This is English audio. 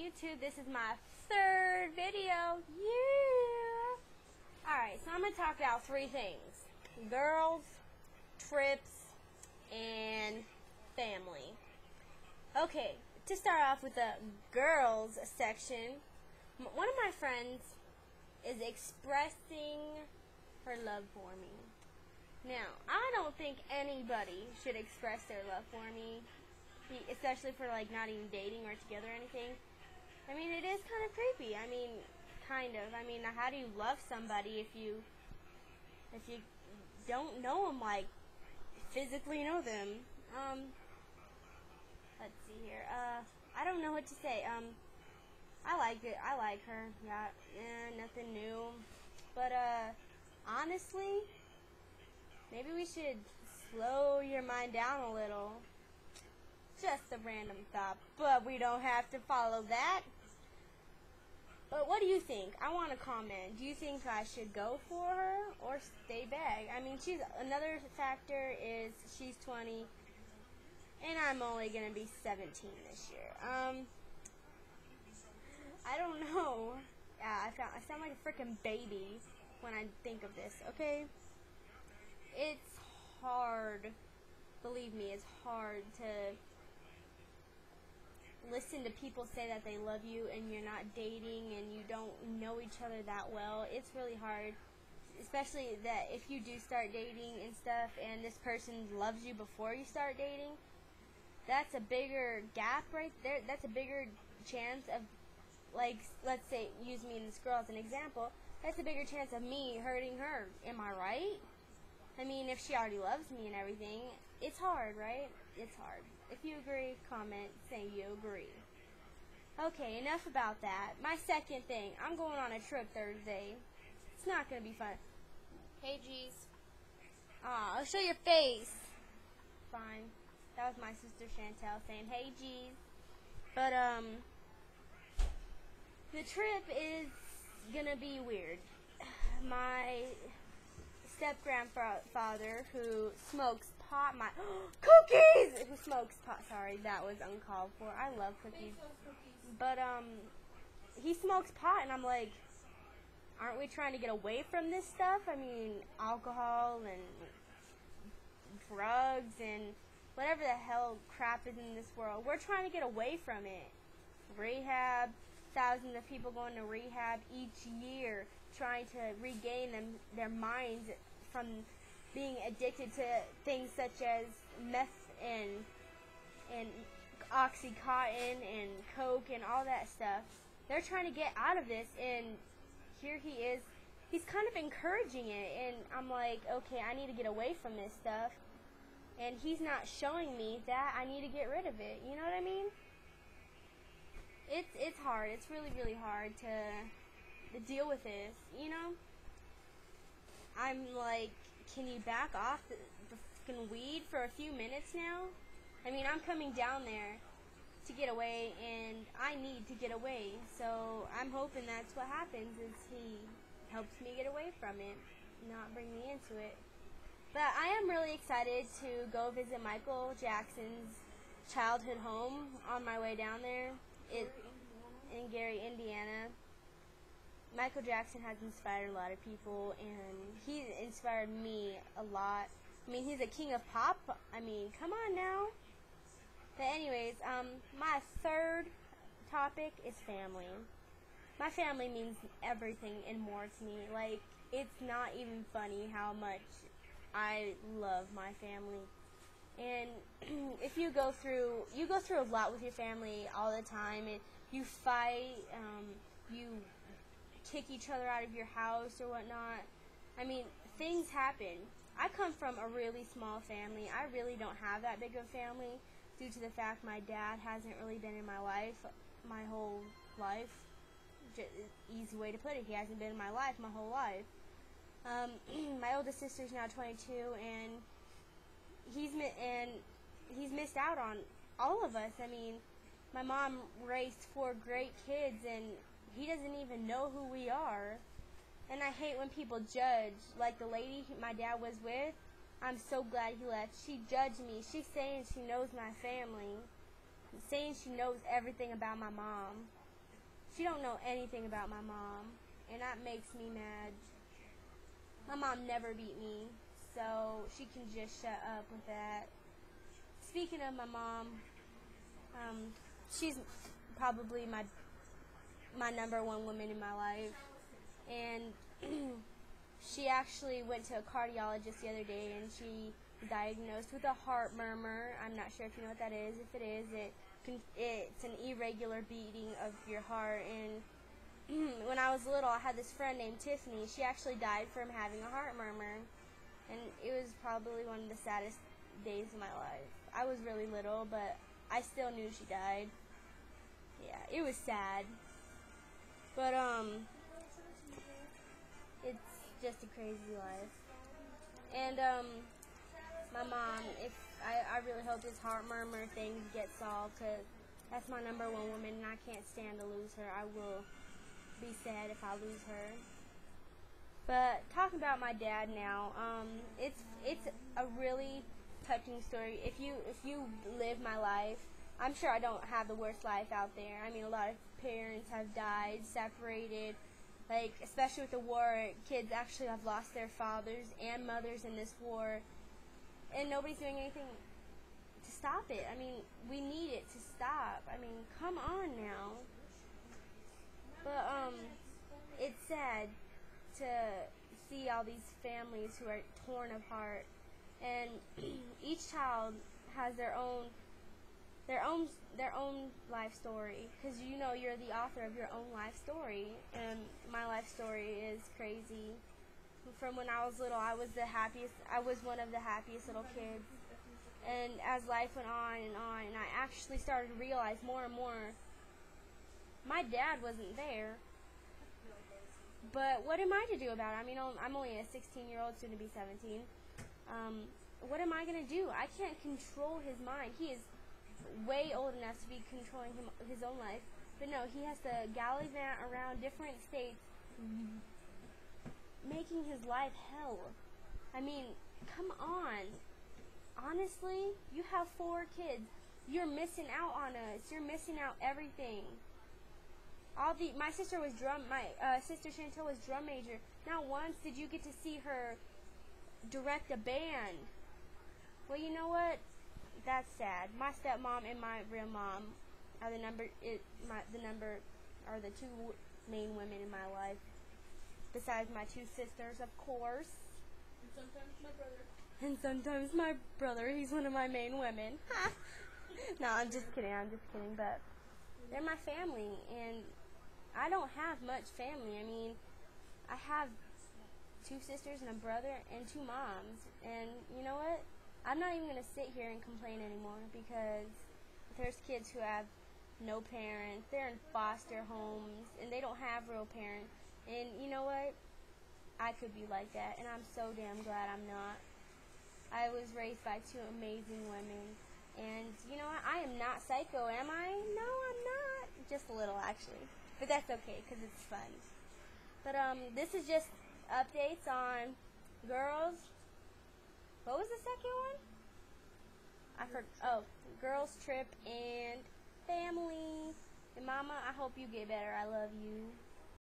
YouTube. This is my third video. Yeah! Alright, so I'm going to talk about three things. Girls, trips, and family. Okay, to start off with the girls section, one of my friends is expressing her love for me. Now, I don't think anybody should express their love for me, especially for like not even dating or together or anything. I mean, it is kind of creepy. I mean, kind of. I mean, how do you love somebody if you don't know them, like physically know them? Let's see here. I don't know what to say. I like it. I like her. Yeah, nothing new. But honestly, maybe we should slow your mind down a little. Just a random thought, but we don't have to follow that. But what do you think? I want to comment. Do you think I should go for her or stay back? I mean, another factor is she's 20, and I'm only gonna be 17 this year. I don't know. Yeah, I sound like a freaking baby when I think of this. Okay, it's hard. Believe me, it's hard to listen to people say that they love you and you're not dating and you don't know each other that well. It's really hard, especially that if you do start dating and stuff and this person loves you before you start dating. That's a bigger gap right there. That's a bigger chance of, like, let's say, use me and this girl as an example. That's a bigger chance of me hurting her. Am I right? I mean, if she already loves me and everything, it's hard, right? It's hard. If you agree, comment saying you agree. Okay, enough about that. My second thing, I'm going on a trip Thursday. It's not going to be fun. Hey, G's. Aw, I'll show your face. Fine. That was my sister Chantel saying, hey, G's. But, the trip is going to be weird. My step-grandfather, who smokes pot, cookies! Who smokes pot, sorry, that was uncalled for. I love cookies. But, he smokes pot, and I'm like, aren't we trying to get away from this stuff? I mean, alcohol and drugs and whatever the hell crap is in this world. We're trying to get away from it. Rehab, thousands of people going to rehab each year, trying to regain their minds from being addicted to things such as meth and Oxycontin and Coke and all that stuff. They're trying to get out of this, and here he is. He's kind of encouraging it, and I'm like, okay, I need to get away from this stuff. And he's not showing me that I need to get rid of it. You know what I mean? It's hard. It's really, really hard to deal with this, you know? I'm like, can you back off the fucking weed for a few minutes now? I mean, I'm coming down there to get away, and I need to get away. So I'm hoping that's what happens, is he helps me get away from it, not bring me into it. But I am really excited to go visit Michael Jackson's childhood home on my way down there. In Gary, Indiana. Michael Jackson has inspired a lot of people, and he inspired me a lot. I mean, he's a king of pop. I mean, come on now. But anyways, my third topic is family. My family means everything and more to me. Like, it's not even funny how much I love my family. And if you go through a lot with your family all the time, and you fight, you kick each other out of your house or whatnot. I mean, things happen. I come from a really small family. I really don't have that big of a family due to the fact my dad hasn't really been in my life my whole life. Easy way to put it, he hasn't been in my life my whole life. My oldest sister's now 22, and he's missed out on all of us. I mean, my mom raised 4 great kids, and he doesn't even know who we are. And I hate when people judge. Like the lady my dad was with, I'm so glad he left. She judged me. She's saying she knows my family, saying she knows everything about my mom. She don't know anything about my mom, and that makes me mad. My mom never beat me, so she can just shut up with that. Speaking of my mom, she's probably my number one woman in my life, and she actually went to a cardiologist the other day, and she was diagnosed with a heart murmur. I'm not sure if you know what that is. If it is, it's an irregular beating of your heart. And when I was little, I had this friend named Tiffany. She actually died from having a heart murmur, and it was probably one of the saddest days of my life. I was really little, but I still knew she died. Yeah, it was sad. But it's just a crazy life. And my mom, if I really hope this heart murmur thing gets solved, because that's my number one woman, and I can't stand to lose her. I will be sad if I lose her. But talking about my dad now, it's a really touching story. If you live my life, I'm sure I don't have the worst life out there. I mean, a lot of parents have died, separated, like especially with the war. Kids actually have lost their fathers and mothers in this war, and nobody's doing anything to stop it. I mean, we need it to stop. I mean, come on now. But it's sad to see all these families who are torn apart, and each child has their own life story, because you know you're the author of your own life story, and my life story is crazy. From when I was little, I was one of the happiest little kids, and as life went on, and I actually started to realize more and more my dad wasn't there. But what am I to do about it? I mean, I'm only a 16-year-old, soon to be 17. What am I going to do? I can't control his mind. He is way old enough to be controlling his own life. But no, he has to gallivant around different states, making his life hell. I mean, come on. Honestly, you have 4 kids. You're missing out on us. You're missing out everything. My sister Chantel was drum major. Not once did you get to see her direct a band. Well, you know what? That's sad. My stepmom and my real mom are the 2 main women in my life. Besides my 2 sisters, of course. And sometimes my brother. And sometimes my brother. He's one of my main women. No, I'm just kidding. But they're my family, and I don't have much family. I mean, I have 2 sisters and a brother and 2 moms. And you know what? I'm not even going to sit here and complain anymore, because there's kids who have no parents. They're in foster homes, and they don't have real parents. And you know what? I could be like that, and I'm so damn glad I'm not. I was raised by 2 amazing women. And you know what? I am not psycho, am I? No, I'm not. Just a little, actually. But that's okay, because it's fun. But this is just updates on girls. What was the second one? Girls trip and family. And Mama, I hope you get better. I love you.